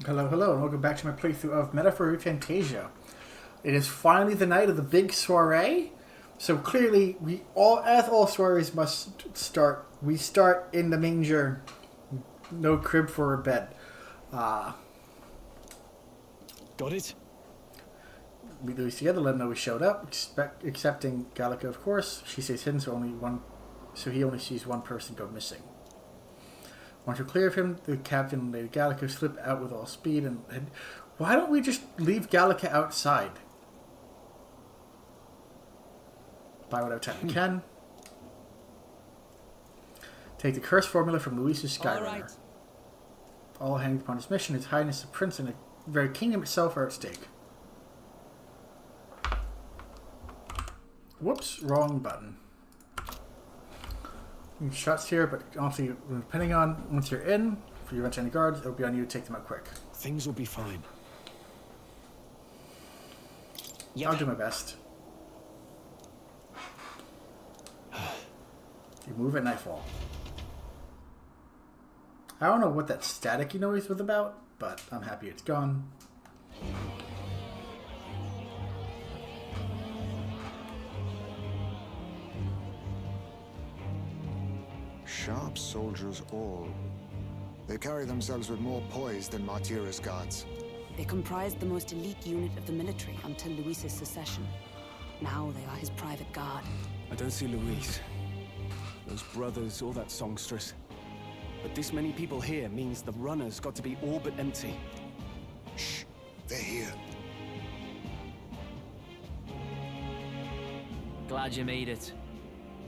Hello, hello, and welcome back to my playthrough of Meta for ReFantasio. It is finally the night of the big soiree, so clearly, as all soirees must start, we start in the manger, no crib for a bed. Got it? We lose together, let them know we showed up, excepting Gallica, of course. She stays hidden, so he only sees one person go missing. Once you're clear of him, the captain and Lady Gallica slip out with all speed and head. Why don't we just leave Gallica outside? Buy whatever time you can. Take the curse formula from Luis's Skyrunner. All hanging upon his mission, His Highness the Prince and the very kingdom itself are at stake. Whoops, wrong button. Shots here, but honestly, depending on once you're in, if you run any guards, it'll be on you to take them out quick. Things will be fine. Yep. I'll do my best. You move at nightfall. I don't know what that staticky noise was about, but I'm happy it's gone. Sharp soldiers all. They carry themselves with more poise than Martira's guards. They comprised the most elite unit of the military until Luis's secession. Now they are his private guard. I don't see Luis, those brothers, or that songstress. But this many people here means the runner's got to be all but empty. Shh, they're here. Glad you made it.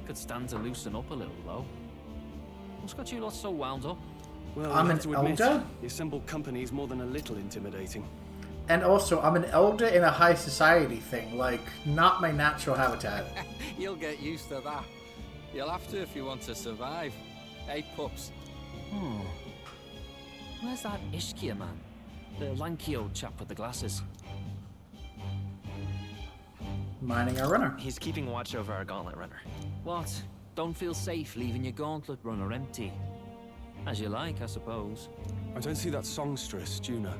Could stand to loosen up a little, though. What's got you lot so wound up? Well, I'm I an have to admit, elder? the assembled company is more than a little intimidating. And also, I'm an elder in a high society thing, like, not my natural habitat. You'll get used to that. You'll have to if you want to survive. Hey, pups. Where's that Ishkia man? The lanky old chap with the glasses. Mining our runner. He's keeping watch over our gauntlet runner. What? Don't feel safe leaving your gauntlet runner empty? As you like, I suppose. I don't see that songstress, Juna.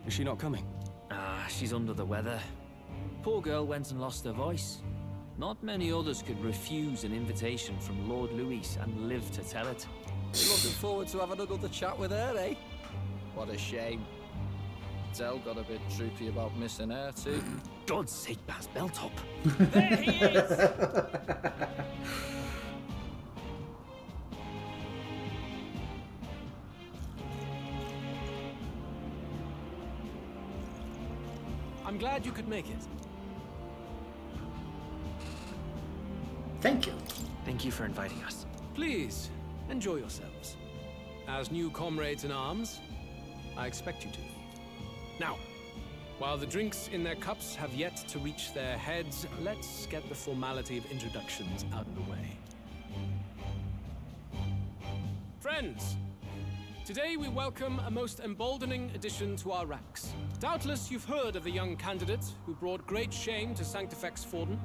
Is she not coming? She's under the weather. Poor girl went and lost her voice. Not many others could refuse an invitation from Lord Luis and live to tell it. You're looking forward to having another chat with her, eh? What a shame. Zell got a bit droopy about missing her, too. God's sake, Baz, belt up. There he is! I'm glad you could make it. Thank you. Thank you for inviting us. Please, enjoy yourselves. As new comrades in arms, I expect you to. Now, while the drinks in their cups have yet to reach their heads, let's get the formality of introductions out of the way. Friends, today we welcome a most emboldening addition to our ranks. Doubtless you've heard of the young candidate who brought great shame to Sanctifex Forden.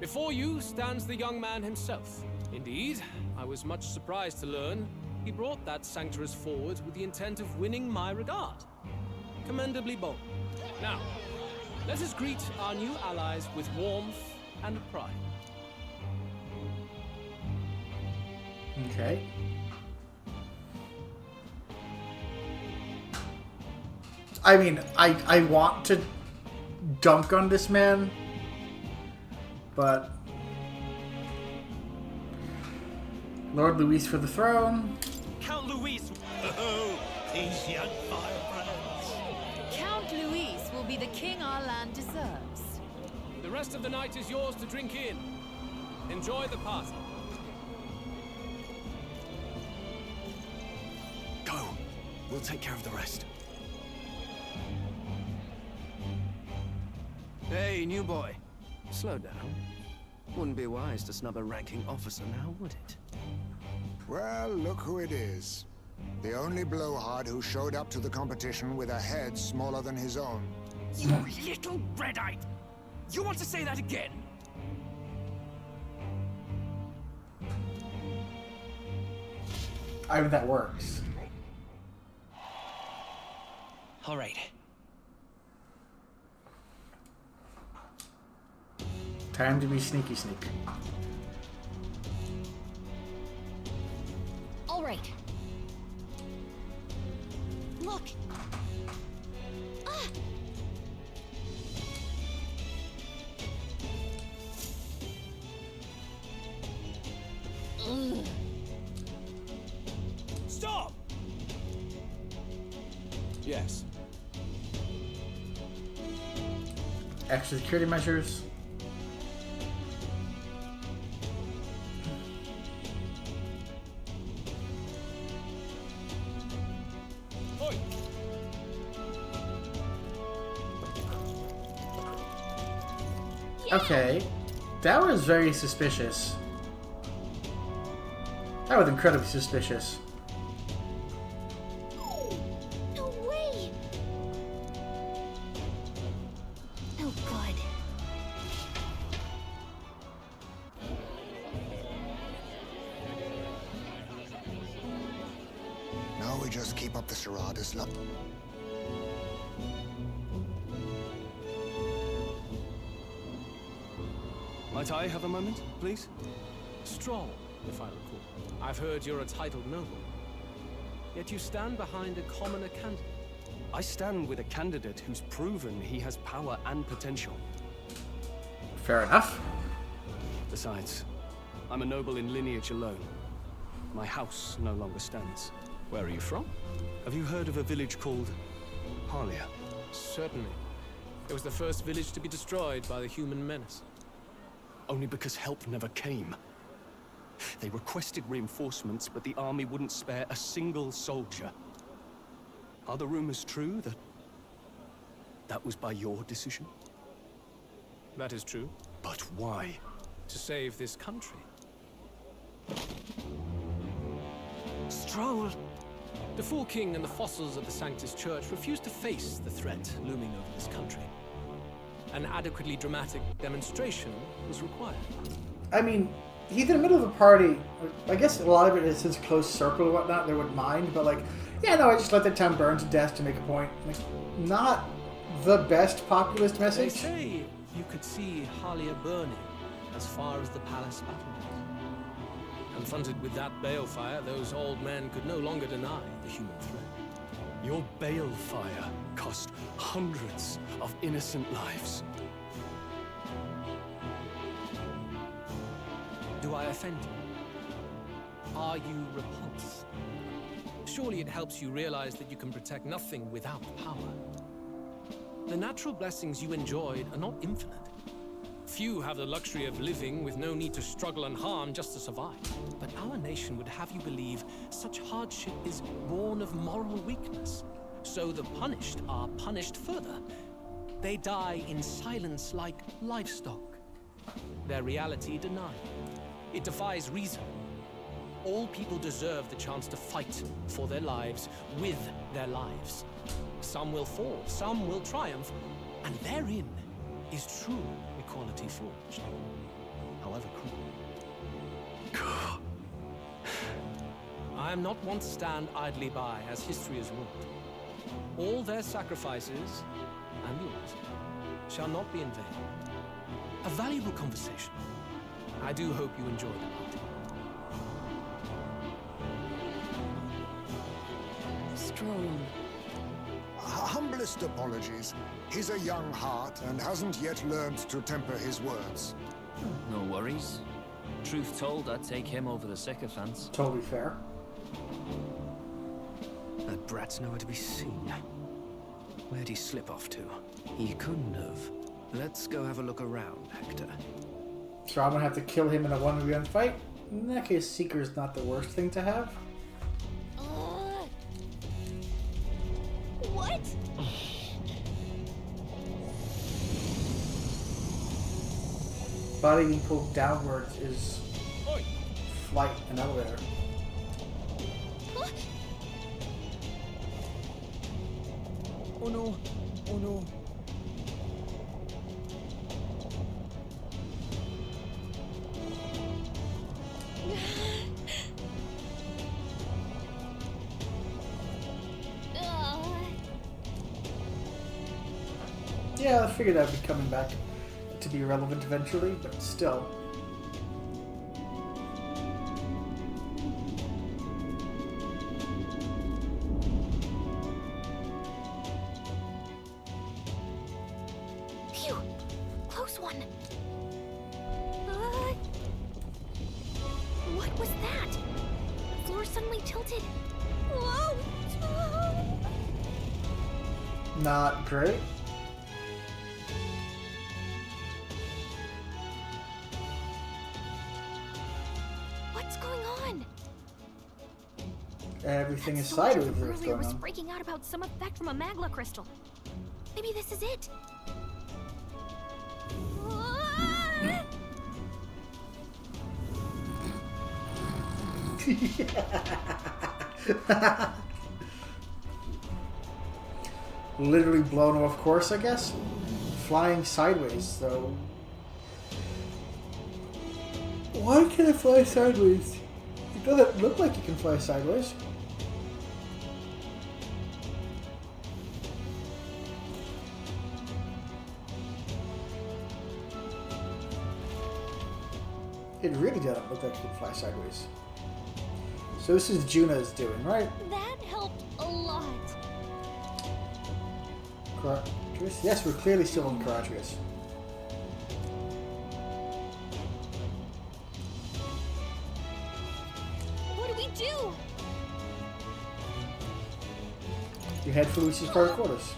Before you stands the young man himself. Indeed, I was much surprised to learn he brought that sanctuary forward with the intent of winning my regard. Commendably bold. Now, let us greet our new allies with warmth and pride. Okay. I mean, I want to dunk on this man, but Lord Luis for the throne. Count Luis! Oh, these young firebrands. Count Luis will be the king our land deserves. The rest of the night is yours to drink in. Enjoy the party. Go. We'll take care of the rest. Hey, new boy. Slow down. Wouldn't be wise to snub a ranking officer now, would it? Well, look who it is. The only blowhard who showed up to the competition with a head smaller than his own. You little red-eyed! You want to say that again? I mean, that works. All right. Time to be sneaky sneak. All right. Look. Ah. Ugh. Stop! Yes. Extra security measures. Oi! Okay. That was very suspicious. That was incredibly suspicious. No way! Oh, God. Now we just keep up the charade as luck. Might I have a moment, please? Stroll, if I recall. I've heard you're a titled noble. Yet you stand behind a commoner candidate. I stand with a candidate who's proven he has power and potential. Fair enough. Besides, I'm a noble in lineage alone. My house no longer stands. Where are you from? Have you heard of a village called Harlia? Certainly. It was the first village to be destroyed by the human menace. Only because help never came. They requested reinforcements, but the army wouldn't spare a single soldier. Are the rumors true that was by your decision? That is true. But why? To save this country. Stroll! The Fool King and the fossils of the Sanctus Church refused to face the threat looming over this country. An adequately dramatic demonstration was required. I mean, he's in the middle of a party. I guess a lot of it is his close circle and whatnot. They wouldn't mind, but like, yeah, no, I just let the town burn to death to make a point. Like, not the best populist They message. say you could see Harlia burning as far as the palace battlements. Confronted with that balefire, those old men could no longer deny the human threat. Your balefire cost hundreds of innocent lives. Do I offend you? Are you repulsed? Surely it helps you realize that you can protect nothing without power. The natural blessings you enjoyed are not infinite. Few have the luxury of living with no need to struggle and harm just to survive. But our nation would have you believe such hardship is born of moral weakness. So the punished are punished further. They die in silence like livestock. Their reality denied. It defies reason. All people deserve the chance to fight for their lives with their lives. Some will fall, some will triumph, and therein is true equality forged, however cruel. I am not one to stand idly by as history has wrought. All their sacrifices, and yours, shall not be in vain. A valuable conversation. I do hope you enjoyed it. Stroll. Humblest apologies. He's a young heart and hasn't yet learned to temper his words. No worries. Truth told, I'd take him over the sycophants. Totally fair. That brat's nowhere to be seen. Where'd he slip off to? He couldn't have. Let's go have a look around, Hector. So I'm gonna have to kill him in a 1v1 fight? In that case, Seeker's not the worst thing to have. What? Body being pulled downwards is flight and elevator. Oh no, oh no. Yeah, I figured I'd be coming back to be relevant eventually, but still. Phew! Close one. What was that? The floor suddenly tilted. Whoa! Not great. What's going on? Everything That is soldier sideways from what's earlier going was on. freaking out about some effect from a magla crystal. Maybe this is it. Literally blown off course, I guess. Flying sideways, so. Why can it fly sideways? It doesn't look like it can fly sideways. It really doesn't look like it can fly sideways. So this is Juna's doing, right? That helped a lot. Caratrius? Yes, we're clearly still on Caratrius. What do we do? You head for Lucy's private quarters.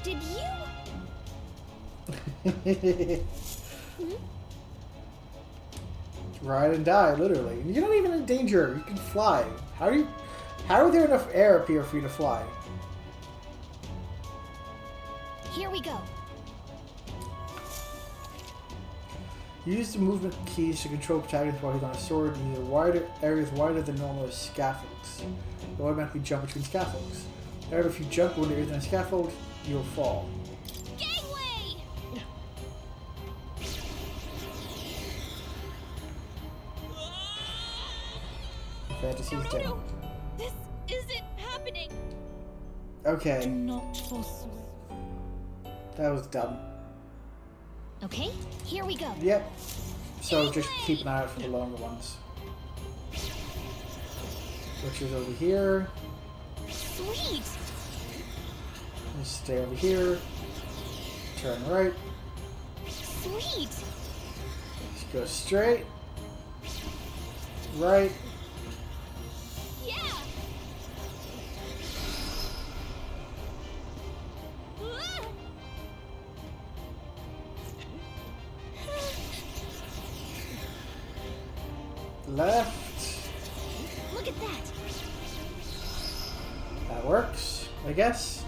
Did you? Ride and die, literally. You're not even in danger. You can fly. How are there enough air up here for you to fly? Here we go. Use the movement keys to control protagonists while he's on a sword in either wider areas wider than normal as scaffolds. You'll automatically jump between scaffolds. However, if you jump when there isn't a scaffold, you'll fall. Gangway! Fantasy's dead. No! This isn't happening! Okay, Not possible. that was dumb. Okay, here we go. Yep. So just keep an eye out for the longer ones. Which is over here. Sweet! Just stay over here. Turn right. Sweet! Just go straight. Right. Yeah! Left. Look at that! That works, I guess.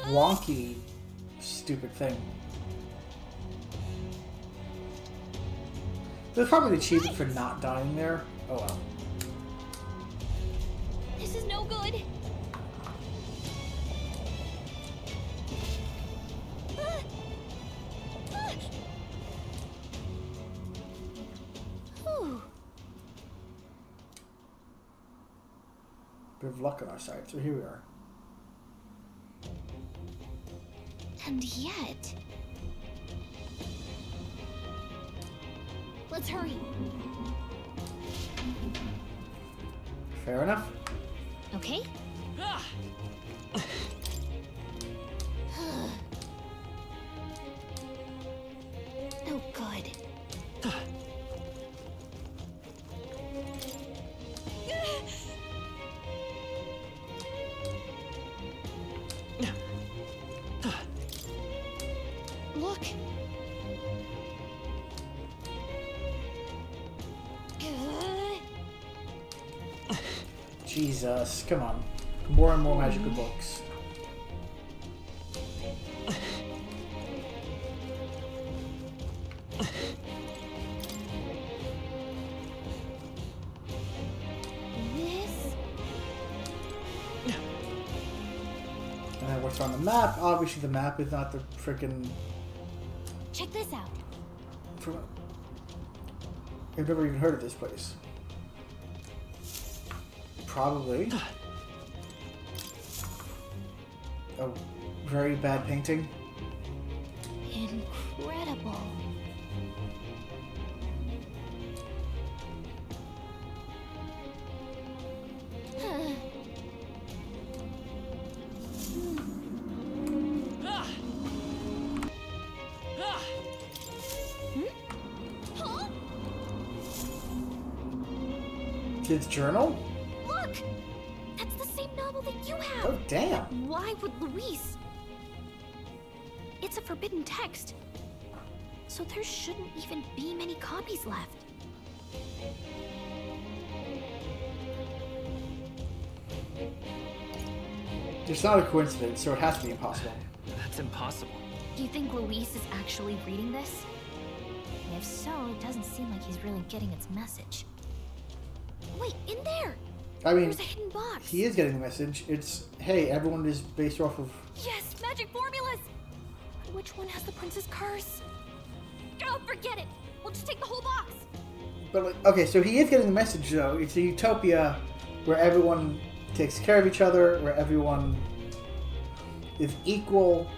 Wonky, stupid thing. There's probably the achievement for not dying there. Oh well. This is no good! Whew. Bit of luck on our side, so here we are. And yet... Let's hurry. Fair enough. Okay? Oh, good. Look. Jesus, come on. More and more magical books. This. And then what's on the map? Obviously the map is not the frickin'... Check this out. I've never even heard of this place. Probably. A very bad painting. Incredible. Kid's journal? Look! That's the same novel that you have! Oh, damn. Why would Luis? It's a forbidden text. So there shouldn't even be many copies left. It's not a coincidence, so it has to be impossible. That's impossible. Do you think Luis is actually reading this? If so, it doesn't seem like he's really getting its message. Wait, in there! I mean, there's a hidden box. He is getting the message. It's, hey, everyone is based off of... Yes, magic formulas! Which one has the prince's curse? Oh, forget it! We'll just take the whole box! But, like, okay, so he is getting the message, though. It's a utopia where everyone takes care of each other, where everyone is equal,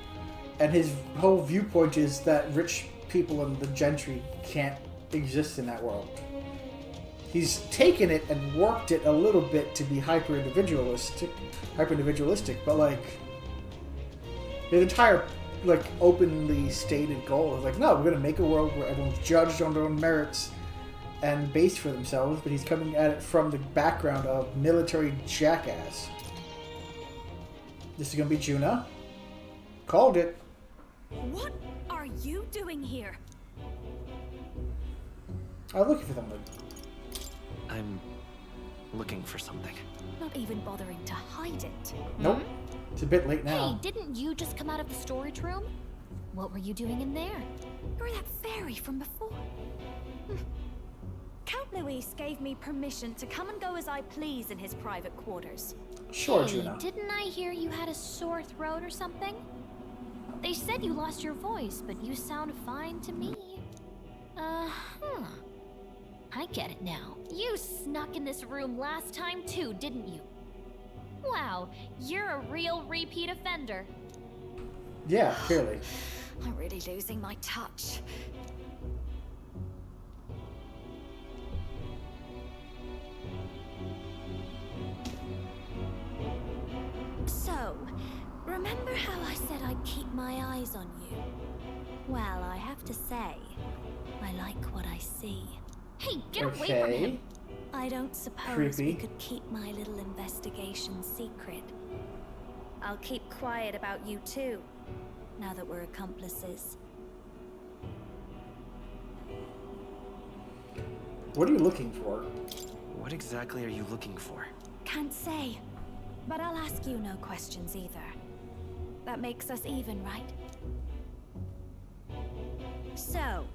and his whole viewpoint is that rich people and the gentry can't exist in that world. He's taken it and warped it a little bit to be hyper-individualistic, but, like, his entire, like, openly stated goal is, like, no, we're going to make a world where everyone's judged on their own merits and based for themselves, but he's coming at it from the background of military jackass. This is going to be Juna. Called it. What are you doing here? I was looking for something. I'm looking for something. Not even bothering to hide it. Nope. It's a bit late now. Hey, didn't you just come out of the storage room? What were you doing in there? You're that fairy from before. Count Luis gave me permission to come and go as I please in his private quarters. Sure, hey, Juna. Didn't I hear you had a sore throat or something? They said you lost your voice, but you sound fine to me. I get it now. You snuck in this room last time too, didn't you? Wow, you're a real repeat offender. Yeah, clearly. I'm really losing my touch. So, remember how I said I'd keep my eyes on you? Well, I have to say, I like what I see. Hey, get away from him! I don't suppose Creepy. we could keep my little investigation secret. I'll keep quiet about you too, now that we're accomplices. What are you looking for? What exactly are you looking for? Can't say, but I'll ask you no questions either. That makes us even, right? So,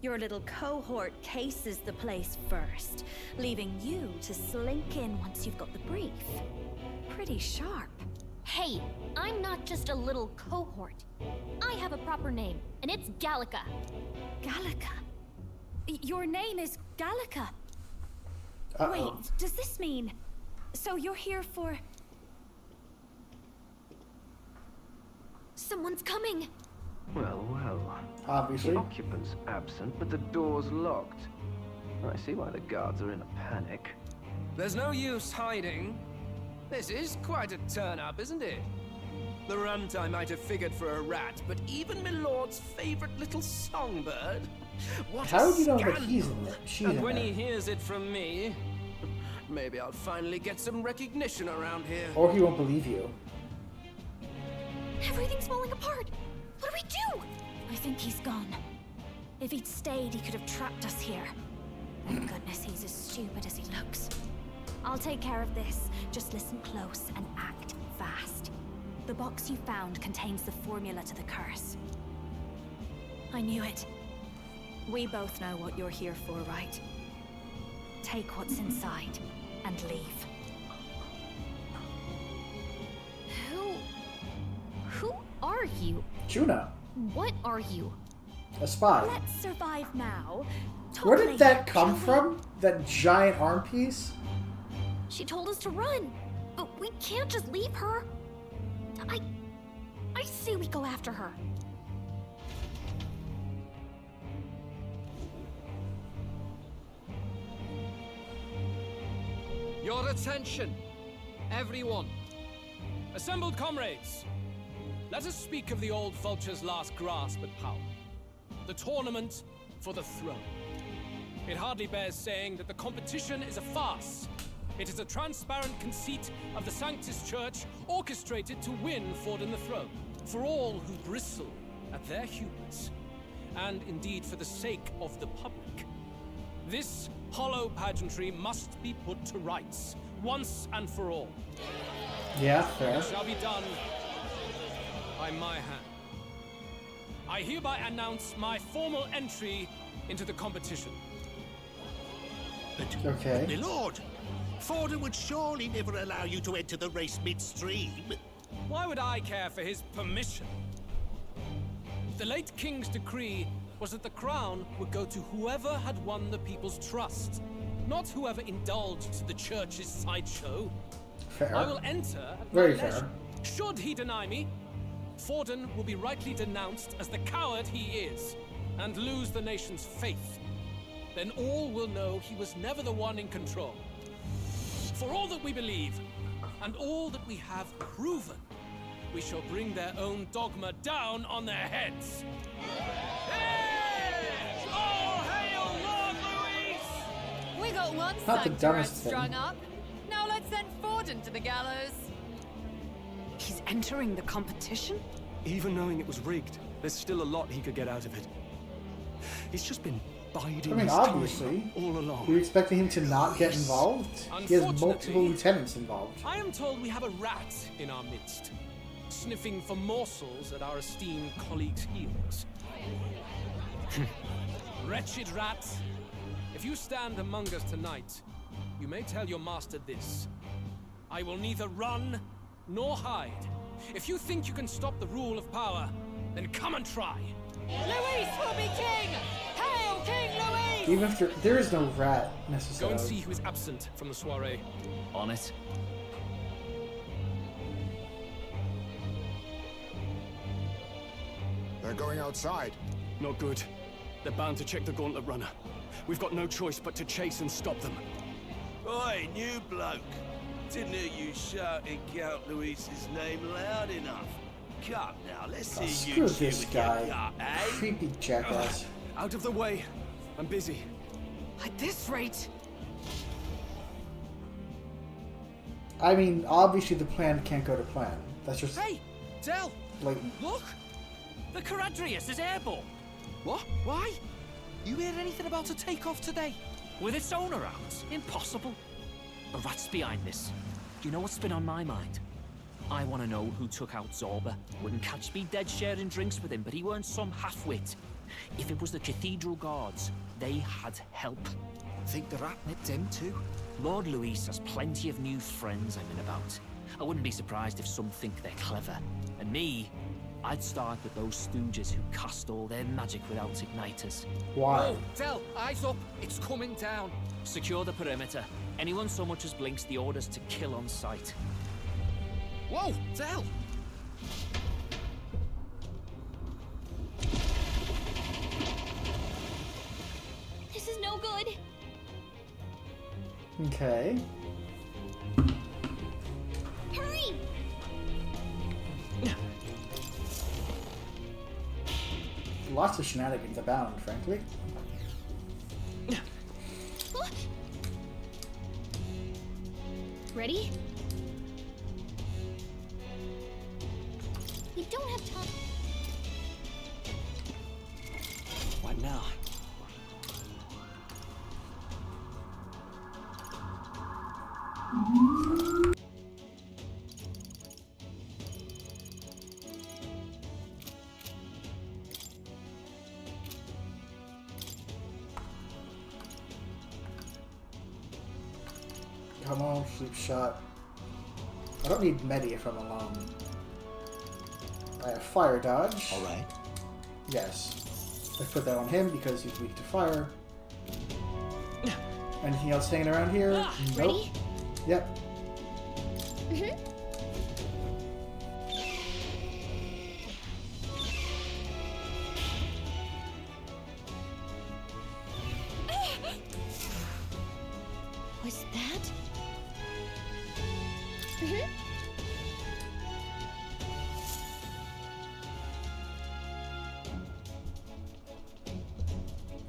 your little cohort cases the place first, leaving you to slink in once you've got the brief. Pretty sharp. Hey, I'm not just a little cohort. I have a proper name, and it's Gallica. Gallica? Your name is Gallica? Uh-oh. Wait, does this mean... So you're here for... Someone's coming! Well, well. Obviously. The occupant's absent, but the door's locked. I see why the guards are in a panic. There's no use hiding. This is quite a turn-up, isn't it? The runt I might have figured for a rat, but even my lord's favorite little songbird? What How a do you know that scandal. he's in there? She's And in when there. he hears it from me, maybe I'll finally get some recognition around here. Or he won't believe you. Everything's falling apart! What do we do? I think he's gone. If he'd stayed, he could have trapped us here. Thank goodness he's as stupid as he looks. I'll take care of this. Just listen close and act fast. The box you found contains the formula to the curse. I knew it. We both know what you're here for, right? Take what's inside and leave. Who are you? Juna. What are you? A spy. Let's survive now. Talk Where did later, that come shall we? from? That giant arm piece? She told us to run, but we can't just leave her. I say we go after her. Your attention, everyone. Assembled comrades, let us speak of the old vulture's last grasp at power. The tournament for the throne. It hardly bears saying that the competition is a farce. It is a transparent conceit of the Sanctus Church orchestrated to win Forden the throne. For all who bristle at their hubris, and indeed for the sake of the public. This hollow pageantry must be put to rights, once and for all. Yeah, fair. It shall be done by my hand. I hereby announce my formal entry into the competition. Okay. My lord, Forden would surely never allow you to enter the race midstream. Why would I care for his permission? The late king's decree was that the crown would go to whoever had won the people's trust, not whoever indulged the church's sideshow. Fair. I will enter at Very my fair. leisure. Should he deny me, Forden will be rightly denounced as the coward he is, and lose the nation's faith. Then all will know he was never the one in control. For all that we believe, and all that we have proven, we shall bring their own dogma down on their heads. Hey! All hail Lord Luis! We got one Not the sanctuary dumbest thing. strung up. Now let's send Forden to the gallows. He's entering the competition? Even knowing it was rigged, there's still a lot he could get out of it. He's just been biding I mean, his obviously, time all along. we're expecting him to not get involved. He has multiple Unfortunately, lieutenants involved. I am told we have a rat in our midst, sniffing for morsels at our esteemed colleagues' heels. Wretched rat, if you stand among us tonight, you may tell your master this. I will neither run nor hide. If you think you can stop the rule of power, then come and try. Luis will be king! Hail King Luis! Even if there is no rat Go necessarily. and see who is absent from the soiree. On it. They're going outside. Not good. They're bound to check the gauntlet runner. We've got no choice but to chase and stop them. Oi, new bloke. Didn't hear you shouting Count Luis's name loud enough. Come now, let's Oh, see screw you this with guy. your gut, eh? Creepy jackass. Out of the way. I'm busy. At this rate, I mean, obviously the plan can't go to plan. That's just Hey, Del, blatant. look! The Caradrius is airborne. What? Why? You hear anything about a takeoff today? With its owner out? Impossible. The rat's behind this. Do you know what's been on my mind? I want to know who took out Zorba. Wouldn't catch me dead sharing drinks with him, but he weren't some half-wit. If it was the Cathedral Guards, they had help. Think the rat nipped him too? Lord Luis has plenty of new friends I'm in about. I wouldn't be surprised if some think they're clever. And me, I'd start with those stooges who cast all their magic without igniters. Why? Oh, Del, eyes up. It's coming down. Secure the perimeter. Anyone so much as blinks, the orders to kill on sight. Whoa, Del! This is no good. Okay. Hurry! Lots of shenanigans abound, frankly. Ready? We don't have time. What now? Come on, sleep shot. I don't need medi if I'm alone. I have fire dodge. Alright. Yes. I put that on him because he's weak to fire. Anything else hanging around here? Nope. Ready? Yep. Was that?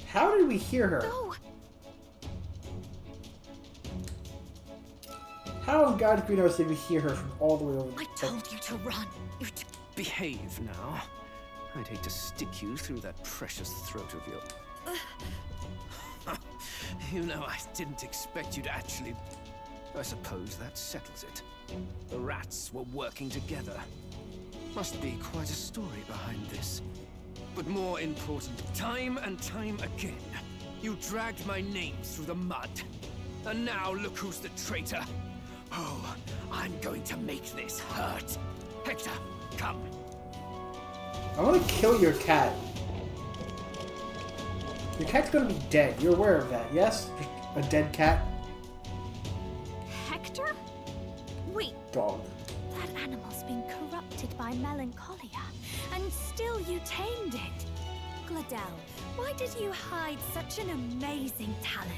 How did we hear her? No. How in God's green earth did we hear her from all the way over? I told you to run. You're Behave now. I'd hate to stick you through that precious throat of yours. You know, I didn't expect you to actually... I suppose that settles it. The rats were working together. Must be quite a story behind this. But more important, time and time again, you dragged my name through the mud. And now look who's the traitor. Oh, I'm going to make this hurt. Hector, come. I want to kill your cat. Your cat's gonna be dead. You're aware of that, yes? A dead cat? Hector? Wait, Dog. that animal's been corrupted by melancholia, and still you tamed it. Gladel, why did you hide such an amazing talent?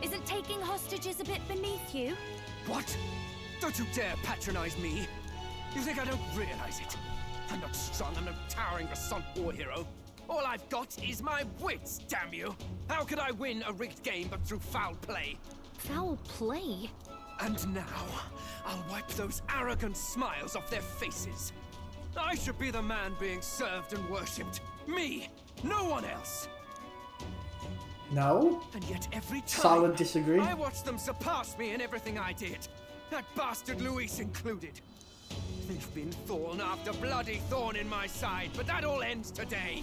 Isn't taking hostages a bit beneath you? What? Don't you dare patronize me! You think I don't realize it? I'm not strong, I'm no towering Rassant war hero. All I've got is my wits, damn you! How could I win a rigged game but through foul play? Foul play? And now, I'll wipe those arrogant smiles off their faces. I should be the man being served and worshipped. Me! No one else! No? And yet every time Solid disagree. I watch them surpass me in everything I did. That bastard Luis included. They've been thorn after bloody thorn in my side, but that all ends today.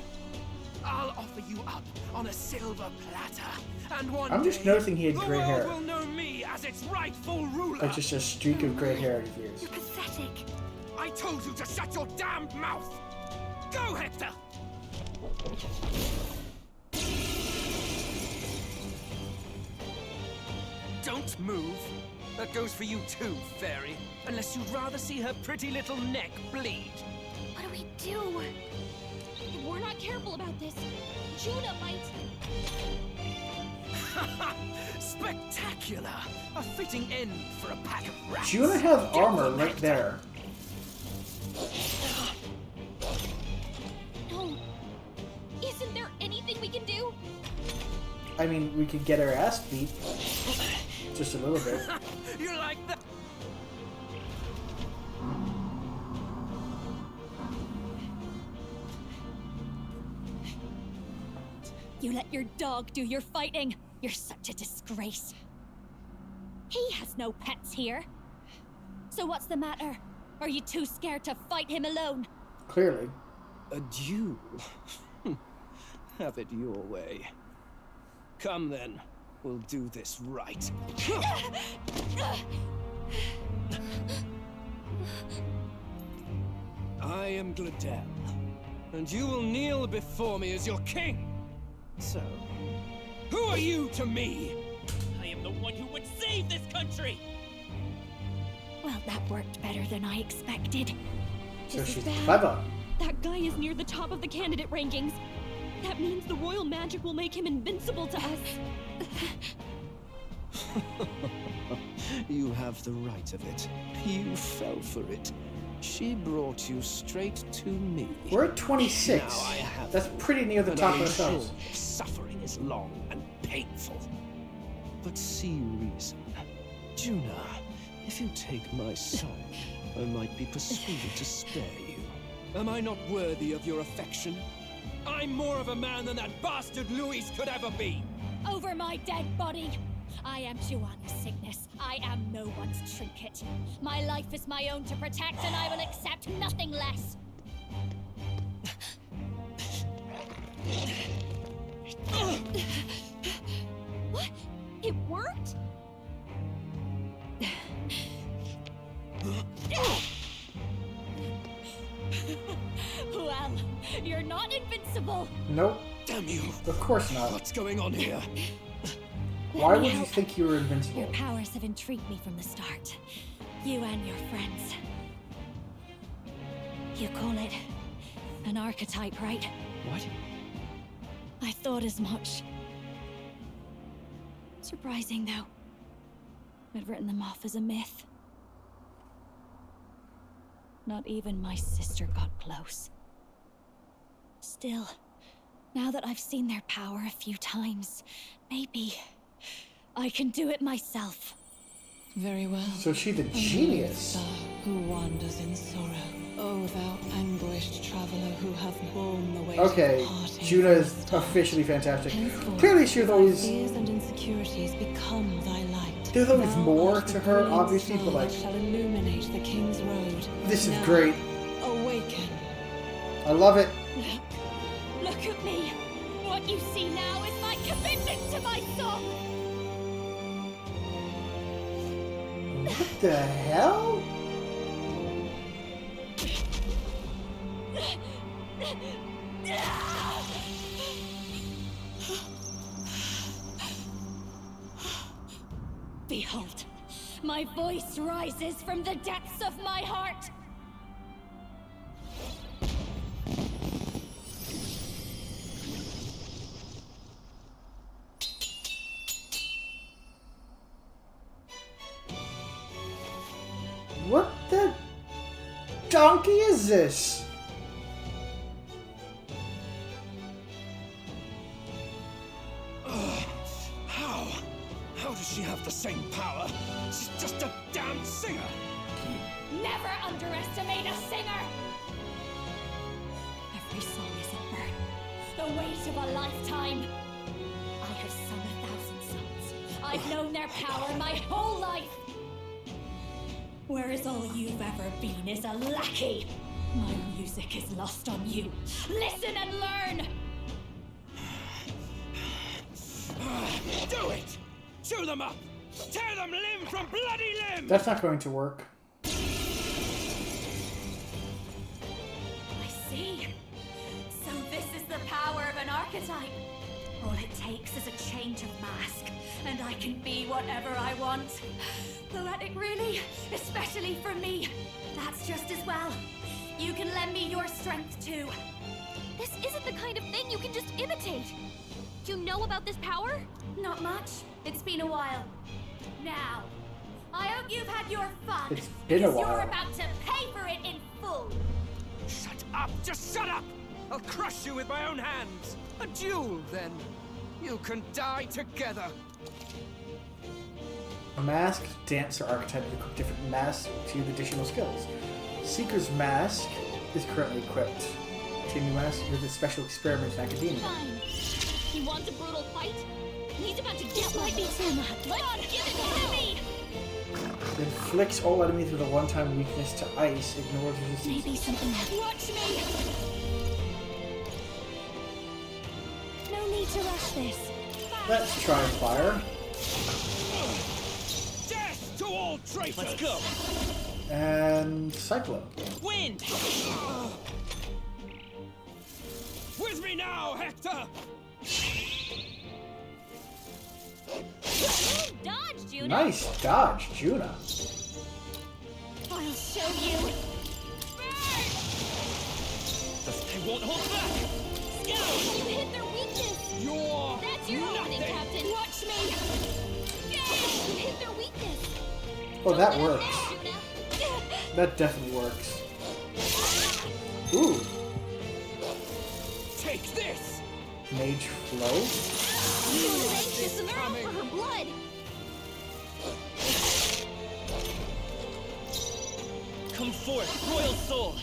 I'll offer you up on a silver platter, and one I'm just day, noticing he had gray the hair. world will know me as its rightful ruler. Like just a streak of gray hair in his ears. You're pathetic. I told you to shut your damned mouth. Go, Hector. Don't move. That goes for you too, fairy. Unless you'd rather see her pretty little neck bleed. What do we do? If we're not careful about this, Juna might... Spectacular! A fitting end for a pack of rats. Juna has Get armor them, right Hector. there. No. Isn't there anything we can do? I mean, we could get her ass beat. Just a little bit. You like that? You let your dog do your fighting. You're such a disgrace. He has no pets here. So what's the matter? Are you too scared to fight him alone? Clearly. A duel? Have it your way. Come then, we'll do this right. I am Gladel, and you will kneel before me as your king. So, who are you to me? I am the one who would save this country! Well, that worked better than I expected. So This is she's bad. clever. That guy is near the top of the candidate rankings. That means the royal magic will make him invincible to us. You have the right of it. You fell for it. She brought you straight to me. We're at 26. Now I have That's you, pretty near the and top I'm of the sure house. your suffering is long and painful. But see reason. Juna, if you take my side, I might be persuaded to spare you. Am I not worthy of your affection? I'm more of a man than that bastard Luis could ever be! Over my dead body! I am Juana's sickness. I am no one's trinket. My life is my own to protect, and I will accept nothing less. What? It worked? Well, you're not invincible. Nope. Damn you! Of course not. What's going on here? Why would you think you were invincible? Your powers have intrigued me from the start. You and your friends. You call it an archetype, right? What? I thought as much. Surprising, though. I'd written them off as a myth. Not even my sister got close. Still, now that I've seen their power a few times, maybe I can do it myself. Very well. So she's a genius. Star who wanders in sorrow. Oh, thou anguished traveler who hath borne the weight Okay, of parting. Juna is officially fantastic. Henceforth, Clearly she was always... fears and insecurities become thy light. There's always Thou more art to the her, brilliant obviously, star but like... that shall illuminate the king's road. This is Now, great. Awaken. I love it. Look at me! What you see now is my commitment to my song! What the hell? Behold, my voice rises from the depths of my heart! What the donkey is this? How does she have the same power? She's just a damn singer! Never underestimate a singer! Every song is a burden, the weight of a lifetime. I have sung 1,000 songs. I've known their power my whole life. Whereas all you've ever been is a lackey. My music is lost on you. Listen and learn! Do it! Chew them up! Tear them limb from bloody limb! That's not going to work. I see. So this is the power of an archetype. All it takes is a change of mask, and I can be whatever I want. Poetic, really? Especially for me. That's just as well. You can lend me your strength, too. This isn't the kind of thing you can just imitate. You know about this power? Not much. It's been a while. Now, I hope you've had your fun. It's been a because while. You're about to pay for it in full. Shut up! Just shut up! I'll crush you with my own hands! A duel, then. You can die together. A masked dancer archetype will equip different masks to additional skills. Seeker's mask is currently equipped. Continue mask with a special experiment in academia. Fine. He wants a brutal fight? He's about to get might be too much. Let's give it to me! Inflicts all enemies with a one-time weakness to ice. Ignores resistance. Maybe something else. Watch me! No need to rush this. Let's try fire. Death to all traitors! Let's go! And Cyclone. Wind! With me now, Hector! Dodge, Juna! Nice dodge, Juna. I'll show you. They won't hold back! Scout! You hit their weakness! You're That's your opening, nothing. Captain! Watch me. You hit their weakness! Oh, that Don't let works. it down, Juna. That definitely works. Ooh. Take this! Mage flow. Juna's anxious and they're out for her blood! Come forth, royal soul!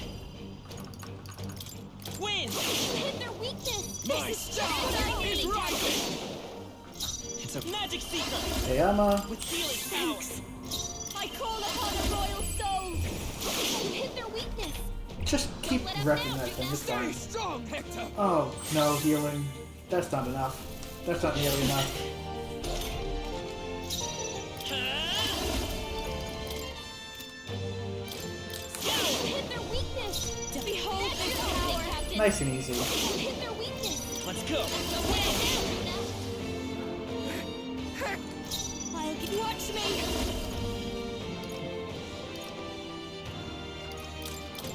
Wind! You hit their weakness! My This is just star what I is needed, rising! Captain. It's a magic seeker! Ayama. With healing powers! I call upon a royal soul. You hit their weakness! Just keep let us wrecking down, that thing. It's Stay fine. strong, Hector! Oh, no, healing. That's not enough. That's not nearly enough. You hit their weakness! Behold That's this your power. opening, Captain! Nice and easy. You hit their weakness! Let's go! Don't let it down, Juna. Hector! Catch me!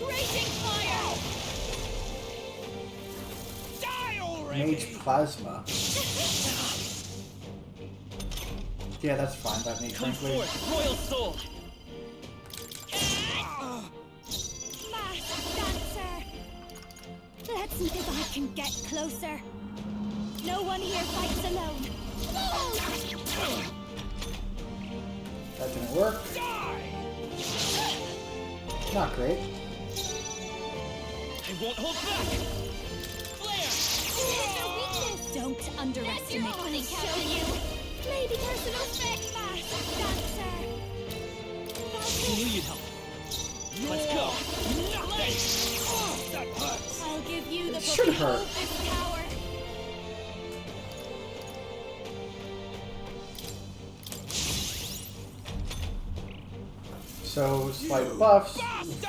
Raging fire! Die already! Mage plasma. Yeah, that's fine by me, frankly. Royal sword! Masked dancer! Let's see if I can get closer. No one here fights alone. That didn't work. Not great. I won't hold back! Don't underestimate me. I'll show you. Lady personal effect masked dancer. I knew you'd help. Let's go! That hurts! I'll give you the It should book hurt. of this power. So, slight buffs,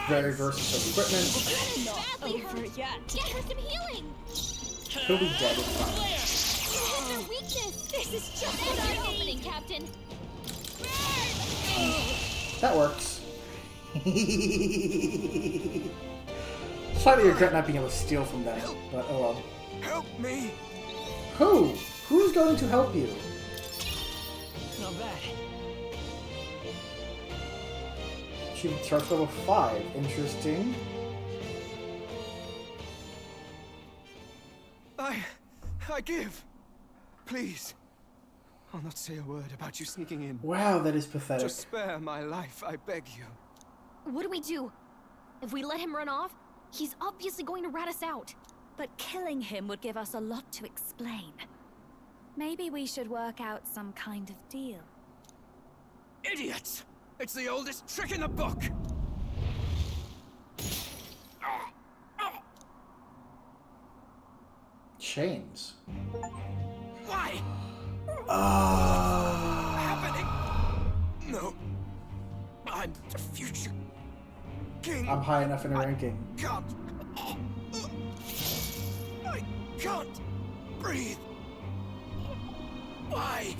very versatile equipment. Not over yet. Get her some healing! He'll be dead, it's fine. Here's her weakness. This is just what There's I your need. opening, Captain. That works. Slightly regret not being able to steal from them, but oh well. Help me! Who? Who's going to help you? Not bad. Achievement starts level 5. Interesting. I give. Please. I'll not say a word about you sneaking in. Wow, that is pathetic. Just spare my life, I beg you. What do we do? If we let him run off, he's obviously going to rat us out. But killing him would give us a lot to explain. Maybe we should work out some kind of deal. Idiots! It's the oldest trick in the book! Chains. Why? Ah. Happening? No. I'm the future king. I'm high enough in a ranking. Can't. I can't breathe. Why?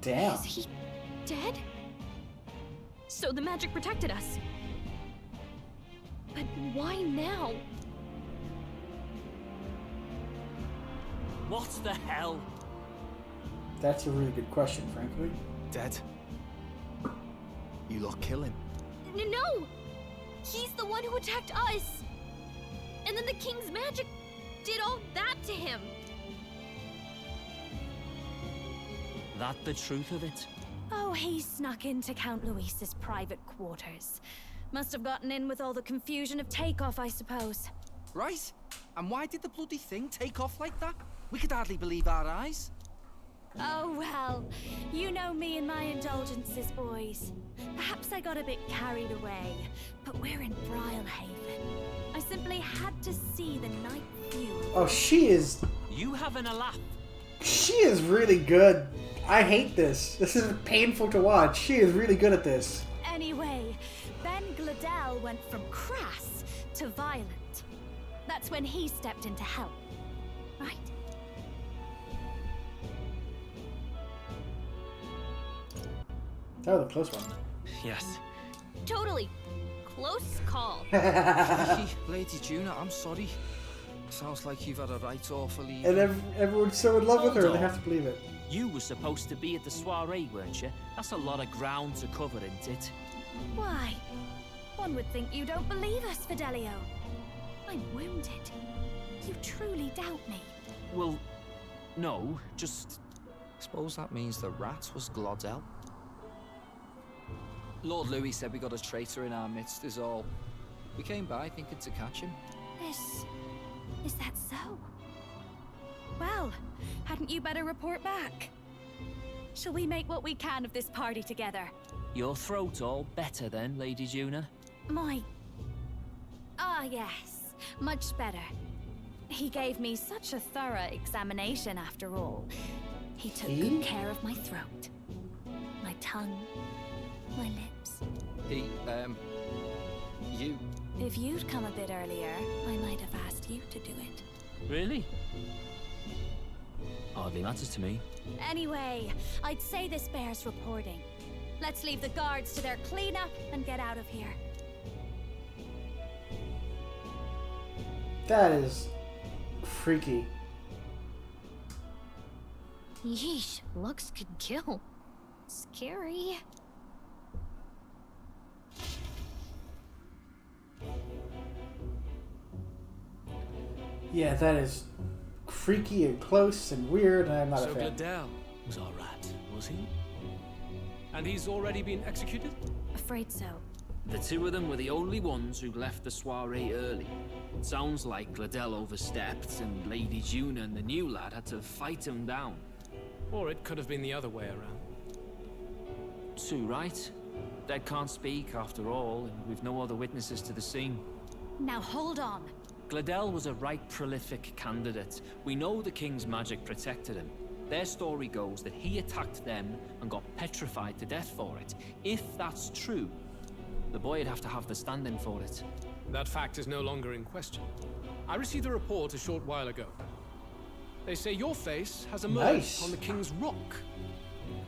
Damn. Is he dead? So the magic protected us. But why now? What the hell? That's a really good question, frankly. Dead? You lot kill him. No! He's the one who attacked us! And then the king's magic did all that to him! That the truth of it? Oh, he snuck into Count Luis's private quarters. Must have gotten in with all the confusion of takeoff, I suppose. Right? And why did the bloody thing take off like that? We could hardly believe our eyes. Oh, well. You know me and my indulgences, boys. Perhaps I got a bit carried away, but we're in Brilhaven. I simply had to see the night view. Oh, she is... You having a laugh? She is really good. I hate this. This is painful to watch. She is really good at this. Anyway, Ben Gladell went from crass to violent. That's when he stepped in to help, right? That was a close one. Yes. Totally. Close call. Lady Juna, I'm sorry. Sounds like you've had a right awful evening. And everyone's so in love with her, Hold they on. have to believe it. You were supposed to be at the soiree, weren't you? That's a lot of ground to cover, isn't it? Why? One would think you don't believe us, Fidelio. I'm wounded. You truly doubt me. Well, no, just... Suppose that means the rat was Glodell. Lord Louis said we got a traitor in our midst is all. We came by thinking to catch him. Is that so? Well, hadn't you better report back? Shall we make what we can of this party together? Your throat all better then, Lady Juna? Yes. Much better. He gave me such a thorough examination after all. He took good care of my throat. My tongue. My lips. You... If you'd come a bit earlier, I might have asked you to do it. Really? Hardly matters to me. Anyway, I'd say this bears reporting. Let's leave the guards to their cleanup and get out of here. That is freaky. Yeesh, looks could kill. Scary. Yeah, that is freaky and close and weird, and I'm not a So fan. Gladel was our rat, was he? And he's already been executed? Afraid so. The two of them were the only ones who left the soiree early. It sounds like Gladel overstepped, and Lady Juna and the new lad had to fight him down. Or it could have been the other way around. Too right. Dead can't speak, after all, and we've no other witnesses to the scene. Now hold on. Gladel was a right prolific candidate. We know the king's magic protected him. Their story goes that he attacked them and got petrified to death for it. If that's true, the boy'd have to have the stand-in for it. That fact is no longer in question. I received a report a short while ago. They say your face has emerged on the king's rock.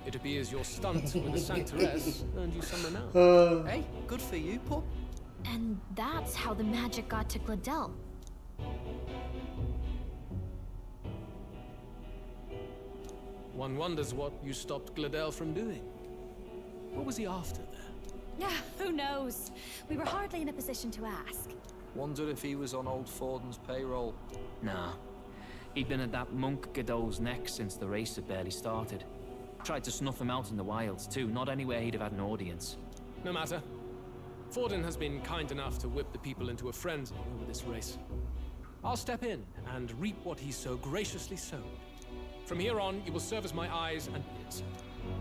It appears your stunt with the Sanctoress earned you some renown. Hey, good for you, pup. And that's how the magic got to Gladel. One wonders what you stopped Gladel from doing. What was he after there? Yeah, who knows? We were hardly in a position to ask. Wonder if he was on old Forden's payroll. Nah. He'd been at that monk Godot's neck since the race had barely started. Tried to snuff him out in the wilds too, not anywhere he'd have had an audience. No matter. Forden has been kind enough to whip the people into a frenzy over this race. I'll step in and reap what he so graciously sowed. From here on, you will serve as my eyes and ears.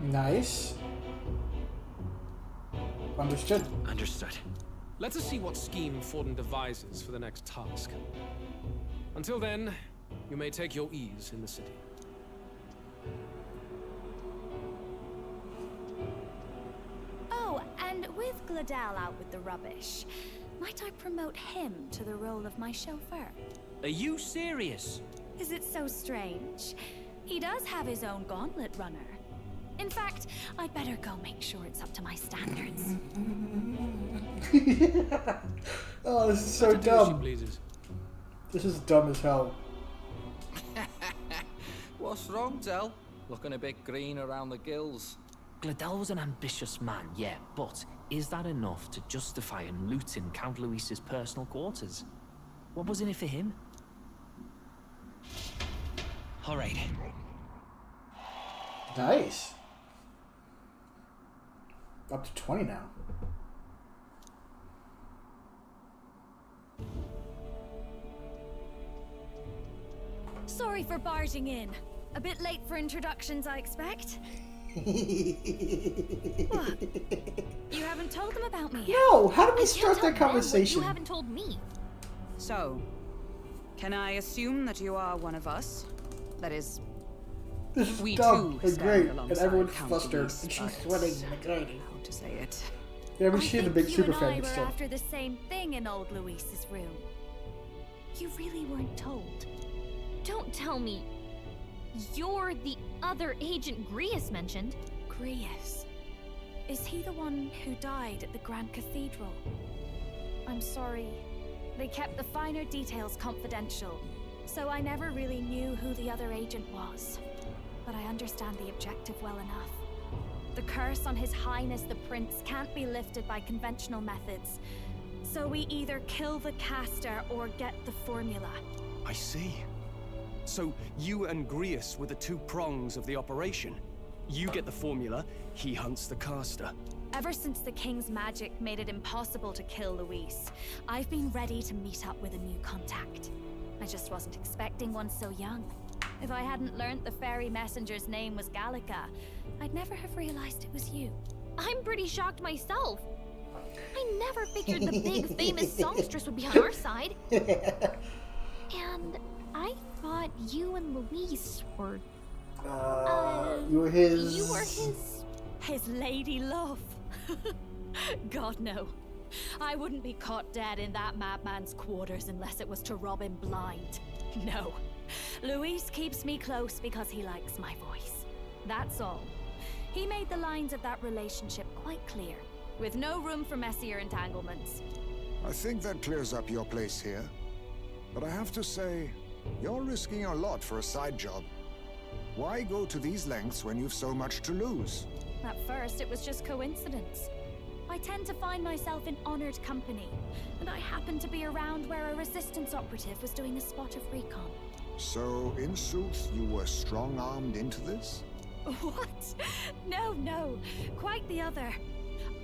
Nice. Understood. Understood. Let us see what scheme Forden devises for the next task. Until then, you may take your ease in the city. Oh, and with Gladel out with the rubbish, might I promote him to the role of my chauffeur? Are you serious? Is it so strange? He does have his own gauntlet runner. In fact, I'd better go make sure it's up to my standards. Oh, this is so dumb. This is dumb as hell. What's wrong, Del? Looking a bit green around the gills. Gladel was an ambitious man, yeah, but is that enough to justify him looting Count Luis's personal quarters? What was in it for him? All right. Nice. Up to 20 now. Sorry for barging in. A bit late for introductions, I expect. What? You haven't told them about me yet? No, how did we start that conversation? You haven't told me. So, can I assume that you are one of us? That is, This is we dumb too and stand great, and alongside everyone's Count flustered, Luis, and she's but sweating and excited. how to say it? Yeah, I mean, she's a big you super and I fan, were but still. after the same thing in old Luis's room. You really weren't told. Don't tell me you're the other agent Grius mentioned. Grius. Is he the one who died at the Grand Cathedral? I'm sorry. They kept the finer details confidential, so I never really knew who the other agent was. But I understand the objective well enough. The curse on His Highness the Prince can't be lifted by conventional methods. So we either kill the caster or get the formula. I see. So you and Grius were the two prongs of the operation. You get the formula, he hunts the caster. Ever since the King's magic made it impossible to kill Luis, I've been ready to meet up with a new contact. I just wasn't expecting one so young. If I hadn't learnt the fairy messenger's name was Gallica, I'd never have realized it was you. I'm pretty shocked myself. I never figured the big famous songstress would be on our side. And I thought you and Luis were... you were his... You were his... His lady love. God, no. I wouldn't be caught dead in that madman's quarters unless it was to rob him blind. No. Luis keeps me close because he likes my voice. That's all. He made the lines of that relationship quite clear, with no room for messier entanglements. I think that clears up your place here. But I have to say, you're risking a lot for a side job. Why go to these lengths when you've so much to lose? At first, it was just coincidence. I tend to find myself in honored company, and I happened to be around where a resistance operative was doing a spot of recon. So, in sooth, you were strong-armed into this? What? No. Quite the other.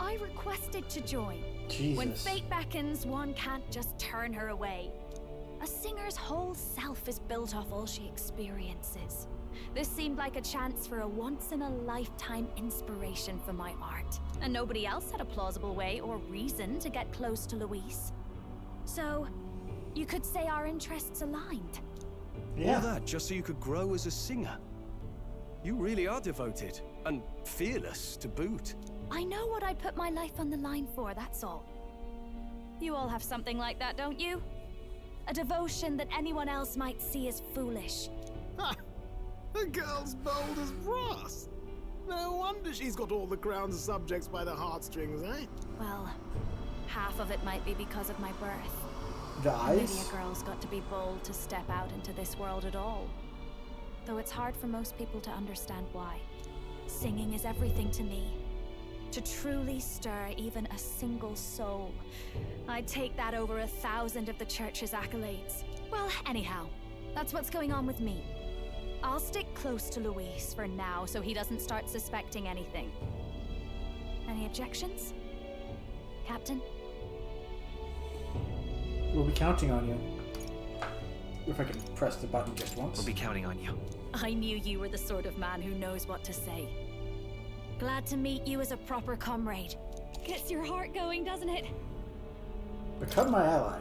I requested to join. Jesus. When fate beckons, one can't just turn her away. A singer's whole self is built off all she experiences. This seemed like a chance for a once-in-a-lifetime inspiration for my art. And nobody else had a plausible way or reason to get close to Luis. So, you could say our interests aligned. Yeah. All that just so you could grow as a singer. You really are devoted, and fearless to boot. I know what I'd put my life on the line for, that's all. You all have something like that, don't you? A devotion that anyone else might see as foolish. Ha! The girl's bold as brass. No wonder she's got all the crown's subjects by the heartstrings, eh? Well, half of it might be because of my birth. The eyes? Maybe a girl's got to be bold to step out into this world at all. Though it's hard for most people to understand why. Singing is everything to me. To truly stir even a single soul, I'd take that over 1,000 of the church's accolades. Well, anyhow, that's what's going on with me. I'll stick close to Luis for now so he doesn't start suspecting anything. Any objections? Captain? We'll be counting on you. If I can press the button just once. We'll be counting on you. I knew you were the sort of man who knows what to say. Glad to meet you as a proper comrade. Gets your heart going, doesn't it? Become my ally.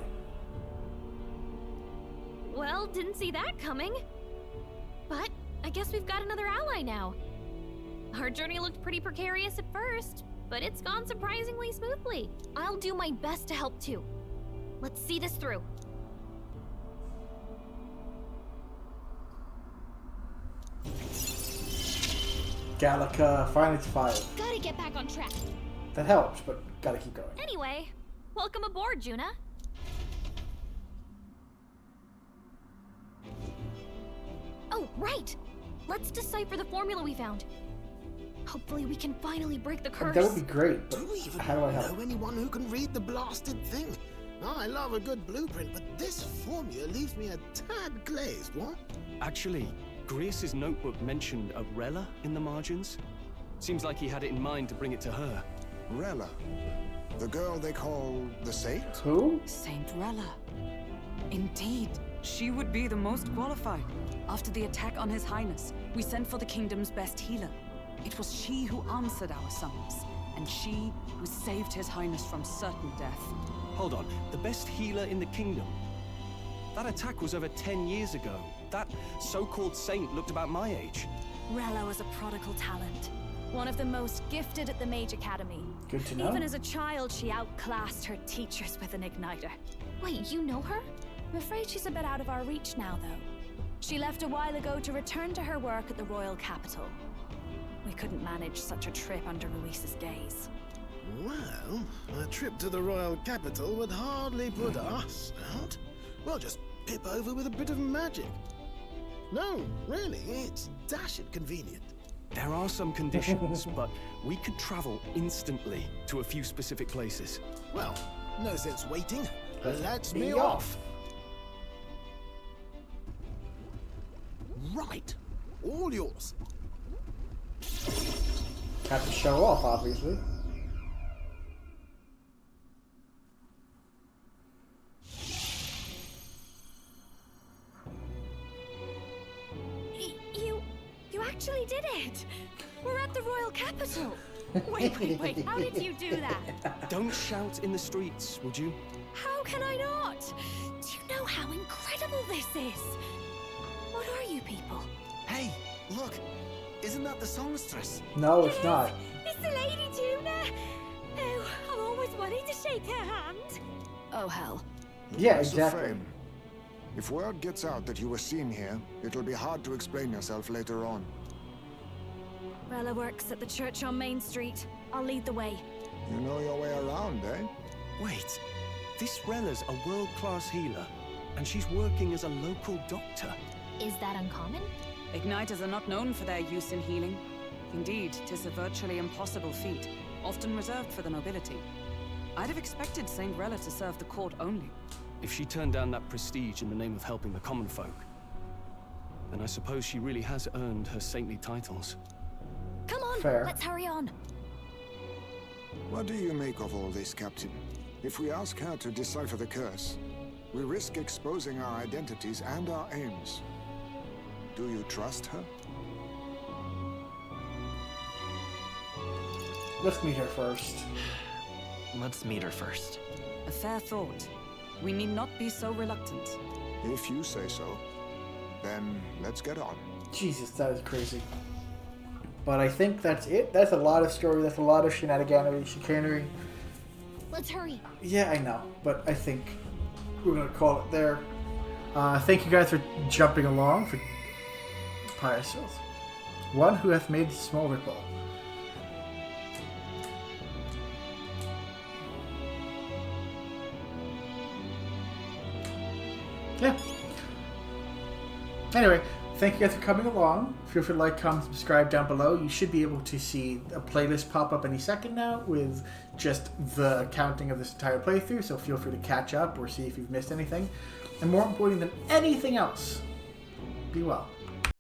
Well, didn't see that coming. But I guess we've got another ally now. Our journey looked pretty precarious at first, but it's gone surprisingly smoothly. I'll do my best to help too. Let's see this through. Gallica, finally to 5. Gotta get back on track. That helps, but gotta keep going. Anyway, welcome aboard, Juna. Oh, right! Let's decipher the formula we found. Hopefully we can finally break the curse. That would be great, but Do we even how do I help? know anyone who can read the blasted thing? Oh, I love a good blueprint, but this formula leaves me a tad glazed, what? Actually, Grius's notebook mentioned a Rella in the margins. Seems like he had it in mind to bring it to her. Rella? The girl they call the Saint? Who? Saint Rella. Indeed, she would be the most qualified. After the attack on His Highness, we sent for the kingdom's best healer. It was she who answered our summons, and she who saved His Highness from certain death. Hold on, the best healer in the kingdom? That attack was over 10 years ago. That so-called saint looked about my age. Rella was a prodigal talent. One of the most gifted at the Mage Academy. Good to know. Even as a child, she outclassed her teachers with an igniter. Wait, you know her? I'm afraid she's a bit out of our reach now, though. She left a while ago to return to her work at the royal capital. We couldn't manage such a trip under Luis's gaze. Well, a trip to the royal capital would hardly put us out. We'll just pip over with a bit of magic. No, really, it's dashed convenient. There are some conditions, but we could travel instantly to a few specific places. Well, no sense waiting. Let's be be off. Right. All yours. Have to show off, obviously. You actually did it! We're at the royal capital! Wait, how did you do that? Don't shout in the streets, would you? How can I not? Do you know how incredible this is? What are you people? Hey, look! Isn't that the songstress? No, it's not. It's the Lady Juna! Oh, I'm was worried to shake her hand. Oh, hell. Yeah, It's a exactly. fame. If word gets out that you were seen here, it'll be hard to explain yourself later on. Rella works at the church on Main Street. I'll lead the way. You know your way around, eh? Wait, this Rella's a world-class healer, and she's working as a local doctor. Is that uncommon? Igniters are not known for their use in healing. Indeed, 'tis a virtually impossible feat, often reserved for the nobility. I'd have expected Saint Rella to serve the court only. If she turned down that prestige in the name of helping the common folk, then I suppose she really has earned her saintly titles. Come on, Fair. let's hurry on. What do you make of all this, Captain? If we ask her to decipher the curse, we risk exposing our identities and our aims. Do you trust her? Let's meet her first. Let's meet her first. A fair thought. We need not be so reluctant. If you say so, then let's get on. Jesus, that is crazy. But I think that's it. That's a lot of story. That's a lot of shenaniganery, chicanery. Let's hurry. Yeah, I know. But I think we're going to call it there. Thank you guys for jumping along for Pious Souls. One who hath made small ripple. Yeah. Anyway, thank you guys for coming along. Feel free to like, comment, subscribe down below. You should be able to see a playlist pop up any second now with just the accounting of this entire playthrough, so feel free to catch up or see if you've missed anything. And more important than anything else, be well.